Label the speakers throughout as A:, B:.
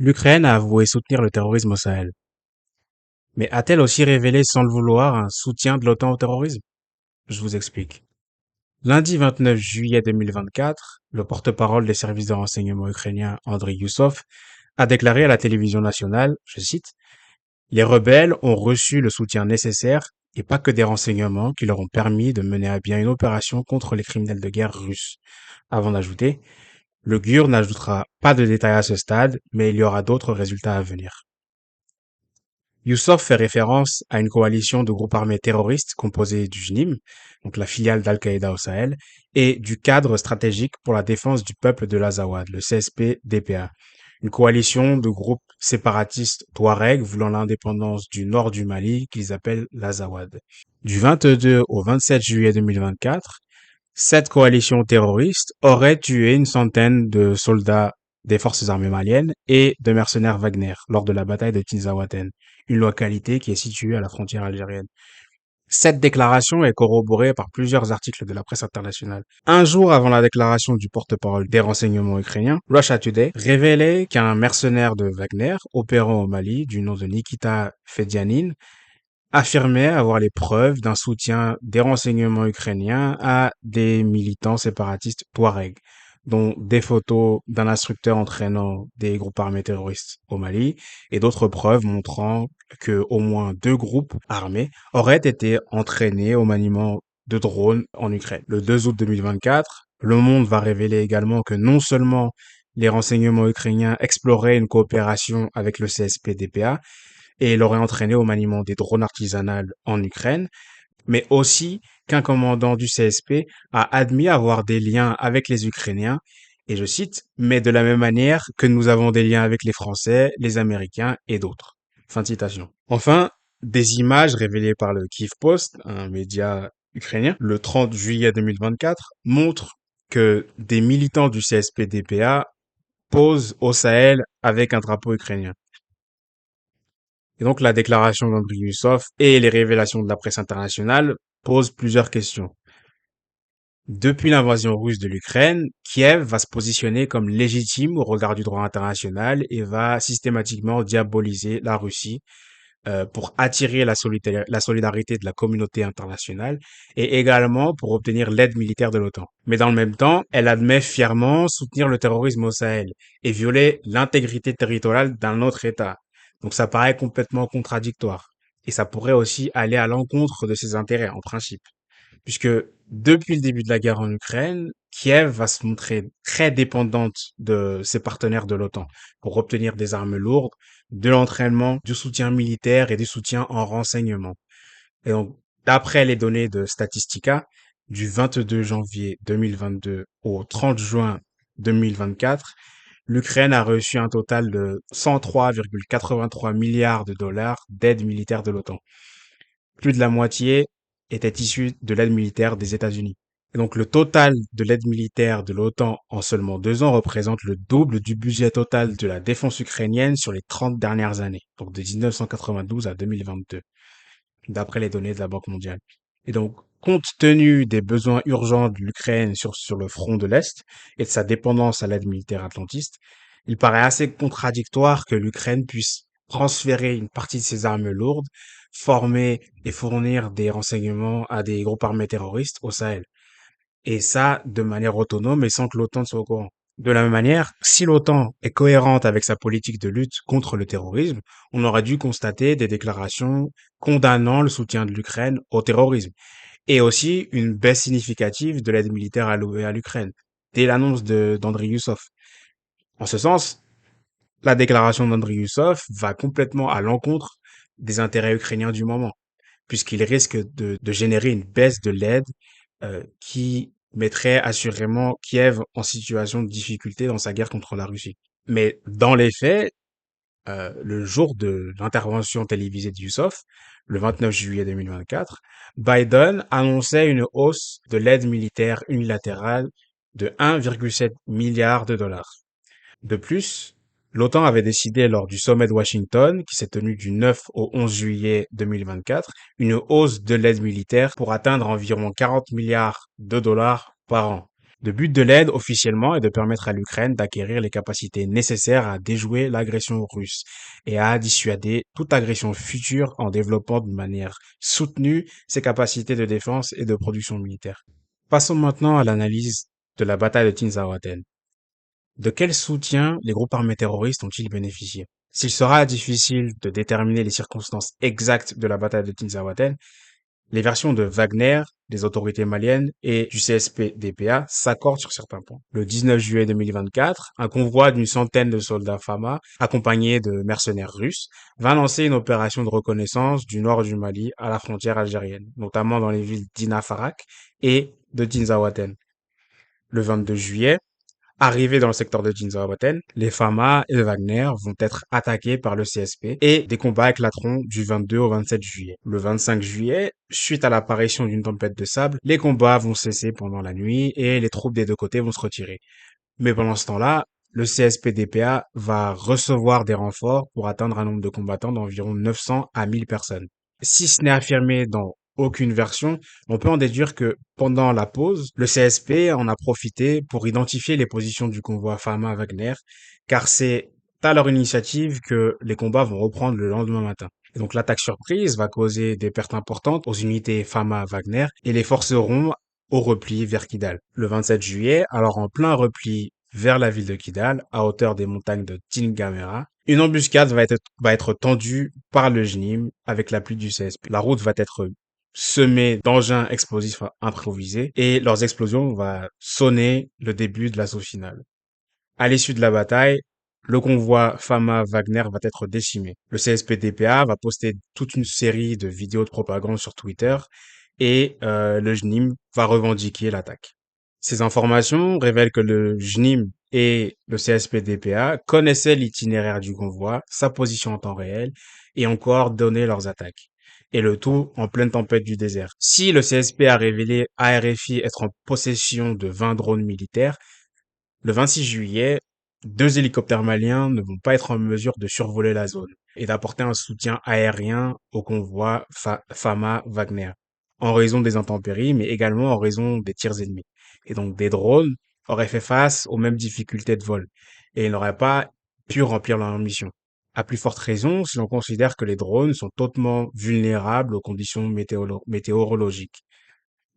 A: L'Ukraine a avoué soutenir le terrorisme au Sahel. Mais a-t-elle aussi révélé sans le vouloir un soutien de l'OTAN au terrorisme? Je vous explique. Lundi 29 juillet 2024, le porte-parole des services de renseignement ukrainiens, Andriy Youssov, a déclaré à la télévision nationale, je cite, les rebelles ont reçu le soutien nécessaire et pas que des renseignements qui leur ont permis de mener à bien une opération contre les criminels de guerre russes. Avant d'ajouter, le GUR n'ajoutera pas de détails à ce stade, mais il y aura d'autres résultats à venir. Youssouf fait référence à une coalition de groupes armés terroristes composée du JNIM, donc la filiale d'Al-Qaïda au Sahel, et du cadre stratégique pour la défense du peuple de l'Azawad, le CSP-DPA, une coalition de groupes séparatistes touaregs voulant l'indépendance du nord du Mali qu'ils appellent l'Azawad. Du 22 au 27 juillet 2024, cette coalition terroriste aurait tué une centaine de soldats des forces armées maliennes et de mercenaires Wagner lors de la bataille de Tinzaouaten, une localité qui est située à la frontière algérienne. Cette déclaration est corroborée par plusieurs articles de la presse internationale. Un jour avant la déclaration du porte-parole des renseignements ukrainiens, Russia Today révélait qu'un mercenaire de Wagner, opérant au Mali, du nom de Nikita Fedyanin, affirmait avoir les preuves d'un soutien des renseignements ukrainiens à des militants séparatistes touaregs, dont des photos d'un instructeur entraînant des groupes armés terroristes au Mali et d'autres preuves montrant que au moins 2 groupes armés auraient été entraînés au maniement de drones en Ukraine. Le 2 août 2024, Le Monde va révéler également que non seulement les renseignements ukrainiens exploraient une coopération avec le CSP-DPA, et l'aurait entraîné au maniement des drones artisanales en Ukraine, mais aussi qu'un commandant du CSP a admis avoir des liens avec les Ukrainiens, et je cite, mais de la même manière que nous avons des liens avec les Français, les Américains et d'autres. Fin de citation. Enfin, des images révélées par le Kyiv Post, un média ukrainien, le 30 juillet 2024, montrent que des militants du CSP-DPA posent au Sahel avec un drapeau ukrainien. Et donc la déclaration d'Andriy Youssov et les révélations de la presse internationale posent plusieurs questions. Depuis l'invasion russe de l'Ukraine, Kiev va se positionner comme légitime au regard du droit international et va systématiquement diaboliser la Russie pour attirer la solidarité de la communauté internationale et également pour obtenir l'aide militaire de l'OTAN. Mais dans le même temps, elle admet fièrement soutenir le terrorisme au Sahel et violer l'intégrité territoriale d'un autre État. Donc ça paraît complètement contradictoire. Et ça pourrait aussi aller à l'encontre de ses intérêts, en principe. Puisque depuis le début de la guerre en Ukraine, Kiev va se montrer très dépendante de ses partenaires de l'OTAN pour obtenir des armes lourdes, de l'entraînement, du soutien militaire et du soutien en renseignement. Et donc, d'après les données de Statistica, du 22 janvier 2022 au 30 juin 2024, l'Ukraine a reçu un total de 103,83 milliards de dollars d'aide militaire de l'OTAN. Plus de la moitié était issue de l'aide militaire des États-Unis. Et donc le total de l'aide militaire de l'OTAN en seulement 2 ans représente le double du budget total de la défense ukrainienne sur les 30 dernières années, donc de 1992 à 2022, d'après les données de la Banque mondiale. Et donc, compte tenu des besoins urgents de l'Ukraine sur le front de l'Est et de sa dépendance à l'aide militaire atlantiste, il paraît assez contradictoire que l'Ukraine puisse transférer une partie de ses armes lourdes, former et fournir des renseignements à des groupes armés terroristes au Sahel. Et ça, de manière autonome et sans que l'OTAN soit au courant. De la même manière, si l'OTAN est cohérente avec sa politique de lutte contre le terrorisme, on aurait dû constater des déclarations condamnant le soutien de l'Ukraine au terrorisme et aussi une baisse significative de l'aide militaire allouée à l'Ukraine dès l'annonce d'Andriy Youssov. En ce sens, la déclaration d'Andriy Youssov va complètement à l'encontre des intérêts ukrainiens du moment, puisqu'il risque de générer une baisse de l'aide qui mettrait assurément Kiev en situation de difficulté dans sa guerre contre la Russie. Mais dans les faits, le jour de l'intervention télévisée de Youssov, le 29 juillet 2024, Biden annonçait une hausse de l'aide militaire unilatérale de 1,7 milliard de dollars. De plus, l'OTAN avait décidé lors du sommet de Washington, qui s'est tenu du 9 au 11 juillet 2024, une hausse de l'aide militaire pour atteindre environ 40 milliards de dollars par an. Le but de l'aide officiellement est de permettre à l'Ukraine d'acquérir les capacités nécessaires à déjouer l'agression russe et à dissuader toute agression future en développant de manière soutenue ses capacités de défense et de production militaire. Passons maintenant à l'analyse de la bataille de Tinzaouaten. De quel soutien les groupes armés terroristes ont-ils bénéficié? S'il sera difficile de déterminer les circonstances exactes de la bataille de Tinzaouaten, les versions de Wagner, des autorités maliennes et du CSP-DPA s'accordent sur certains points. Le 19 juillet 2024, un convoi d'une centaine de soldats FAMA, accompagnés de mercenaires russes, va lancer une opération de reconnaissance du nord du Mali à la frontière algérienne, notamment dans les villes d'Inafarak et de Tinzaouaten. Le 22 juillet, arrivés dans le secteur de Tinzaouaten, les FAMA et Wagner vont être attaqués par le CSP et des combats éclateront du 22 au 27 juillet. Le 25 juillet, suite à l'apparition d'une tempête de sable, les combats vont cesser pendant la nuit et les troupes des deux côtés vont se retirer. Mais pendant ce temps-là, le CSP-DPA va recevoir des renforts pour atteindre un nombre de combattants d'environ 900 à 1000 personnes. Si ce n'est affirmé dans aucune version, on peut en déduire que pendant la pause, le CSP en a profité pour identifier les positions du convoi Fama-Wagner, car c'est à leur initiative que les combats vont reprendre le lendemain matin. Et donc l'attaque surprise va causer des pertes importantes aux unités Fama-Wagner et les forceront au repli vers Kidal. Le 27 juillet, alors en plein repli vers la ville de Kidal, à hauteur des montagnes de Tingamera, une embuscade va être tendue par le JNIM avec l'appui du CSP. La route va être semée d'engins explosifs improvisés et leurs explosions vont sonner le début de l'assaut final. À l'issue de la bataille, le convoi Fama-Wagner va être décimé. Le CSP-DPA va poster toute une série de vidéos de propagande sur Twitter et le JNIM va revendiquer l'attaque. Ces informations révèlent que le JNIM et le CSP-DPA connaissaient l'itinéraire du convoi, sa position en temps réel et ont coordonné leurs attaques. Et le tout en pleine tempête du désert. Si le CSP a révélé à RFI être en possession de 20 drones militaires, le 26 juillet, 2 hélicoptères maliens ne vont pas être en mesure de survoler la zone et d'apporter un soutien aérien au convoi Fama-Wagner, en raison des intempéries, mais également en raison des tirs ennemis. Et donc des drones auraient fait face aux mêmes difficultés de vol et ils n'auraient pas pu remplir leur mission. À plus forte raison si l'on considère que les drones sont totalement vulnérables aux conditions météorologiques.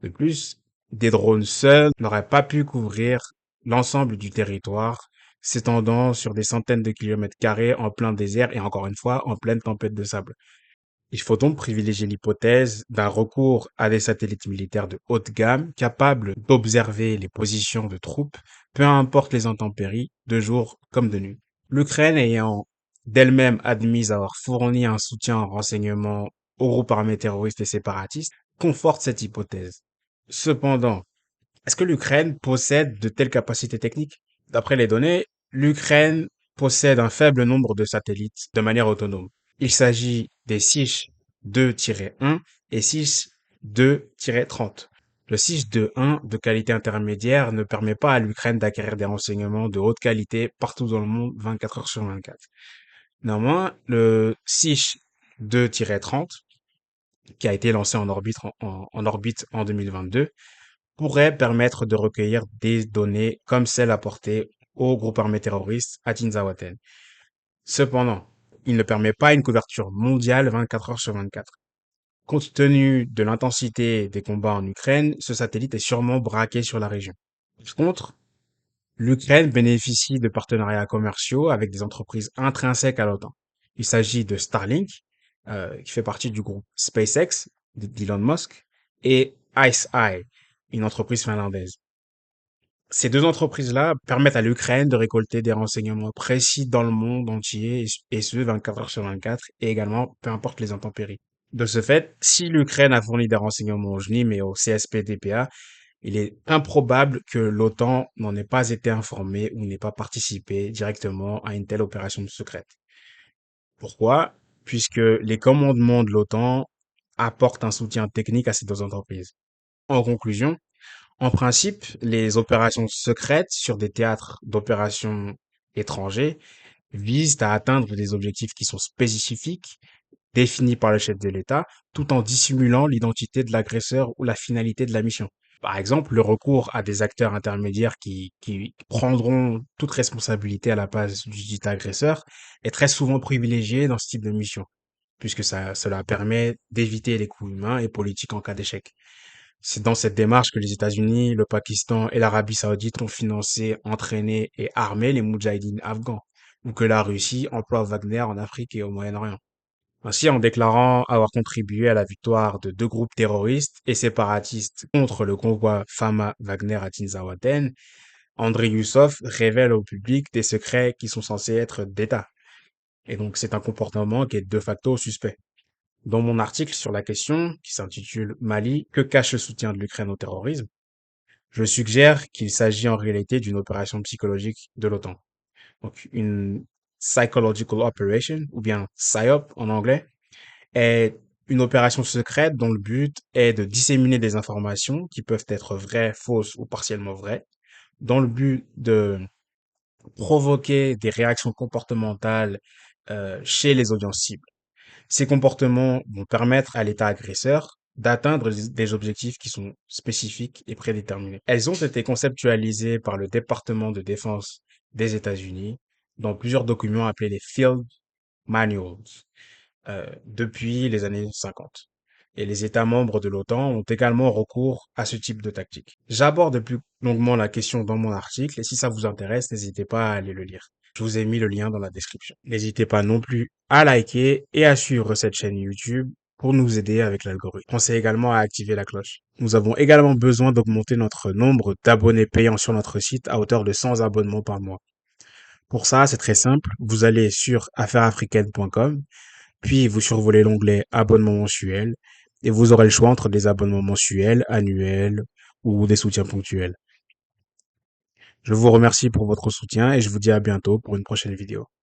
A: De plus, des drones seuls n'auraient pas pu couvrir l'ensemble du territoire, s'étendant sur des centaines de kilomètres carrés en plein désert et encore une fois en pleine tempête de sable. Il faut donc privilégier l'hypothèse d'un recours à des satellites militaires de haute gamme capables d'observer les positions de troupes, peu importe les intempéries, de jour comme de nuit. L'Ukraine ayant d'elle-même admis avoir fourni un soutien en renseignement aux groupes armés terroristes et séparatistes, conforte cette hypothèse. Cependant, est-ce que l'Ukraine possède de telles capacités techniques? D'après les données, l'Ukraine possède un faible nombre de satellites de manière autonome. Il s'agit des SICH 2-1 et SICH 2-30. Le SICH 2-1 de qualité intermédiaire ne permet pas à l'Ukraine d'acquérir des renseignements de haute qualité partout dans le monde 24 heures sur 24. Néanmoins, le SICH 2-30, qui a été lancé en orbite en 2022, pourrait permettre de recueillir des données comme celles apportées au groupe armé terroriste à Tinzaouaten. Cependant, il ne permet pas une couverture mondiale 24 heures sur 24. Compte tenu de l'intensité des combats en Ukraine, ce satellite est sûrement braqué sur la région. Par contre, l'Ukraine bénéficie de partenariats commerciaux avec des entreprises intrinsèques à l'OTAN. Il s'agit de Starlink, qui fait partie du groupe SpaceX d'Elon Musk, et IceEye, une entreprise finlandaise. Ces deux entreprises-là permettent à l'Ukraine de récolter des renseignements précis dans le monde entier, et ce, 24 heures sur 24, et également, peu importe les intempéries. De ce fait, si l'Ukraine a fourni des renseignements au JNIM et au CSP-DPA, il est improbable que l'OTAN n'en ait pas été informé ou n'ait pas participé directement à une telle opération secrète. Pourquoi? Puisque les commandements de l'OTAN apportent un soutien technique à ces deux entreprises. En conclusion, en principe, les opérations secrètes sur des théâtres d'opérations étrangers visent à atteindre des objectifs qui sont spécifiques, définis par le chef de l'État, tout en dissimulant l'identité de l'agresseur ou la finalité de la mission. Par exemple, le recours à des acteurs intermédiaires qui prendront toute responsabilité à la place du dit agresseur est très souvent privilégié dans ce type de mission, puisque cela permet d'éviter les coûts humains et politiques en cas d'échec. C'est dans cette démarche que les États-Unis, le Pakistan et l'Arabie Saoudite ont financé, entraîné et armé les moudjahidines afghans, ou que la Russie emploie Wagner en Afrique et au Moyen-Orient. Ainsi, en déclarant avoir contribué à la victoire de deux groupes terroristes et séparatistes contre le convoi Fama Wagner à Tinzaouaten, Andrei Youssov révèle au public des secrets qui sont censés être d'État. Et donc, c'est un comportement qui est de facto suspect. Dans mon article sur la question, qui s'intitule Mali, que cache le soutien de l'Ukraine au terrorisme, je suggère qu'il s'agit en réalité d'une opération psychologique de l'OTAN. Donc, une Psychological Operation, ou bien PSYOP en anglais, est une opération secrète dont le but est de disséminer des informations qui peuvent être vraies, fausses ou partiellement vraies, dans le but de provoquer des réactions comportementales chez les audiences cibles. Ces comportements vont permettre à l'État agresseur d'atteindre des objectifs qui sont spécifiques et prédéterminés. Elles ont été conceptualisées par le département de défense des États-Unis dans plusieurs documents appelés les Field Manuals depuis les années 50. Et les États membres de l'OTAN ont également recours à ce type de tactique. J'aborde plus longuement la question dans mon article et si ça vous intéresse, n'hésitez pas à aller le lire. Je vous ai mis le lien dans la description. N'hésitez pas non plus à liker et à suivre cette chaîne YouTube pour nous aider avec l'algorithme. Pensez également à activer la cloche. Nous avons également besoin d'augmenter notre nombre d'abonnés payants sur notre site à hauteur de 100 abonnements par mois. Pour ça, c'est très simple. Vous allez sur affairesafricaines.com, puis vous survolez l'onglet abonnement mensuel et vous aurez le choix entre des abonnements mensuels, annuels ou des soutiens ponctuels. Je vous remercie pour votre soutien et je vous dis à bientôt pour une prochaine vidéo.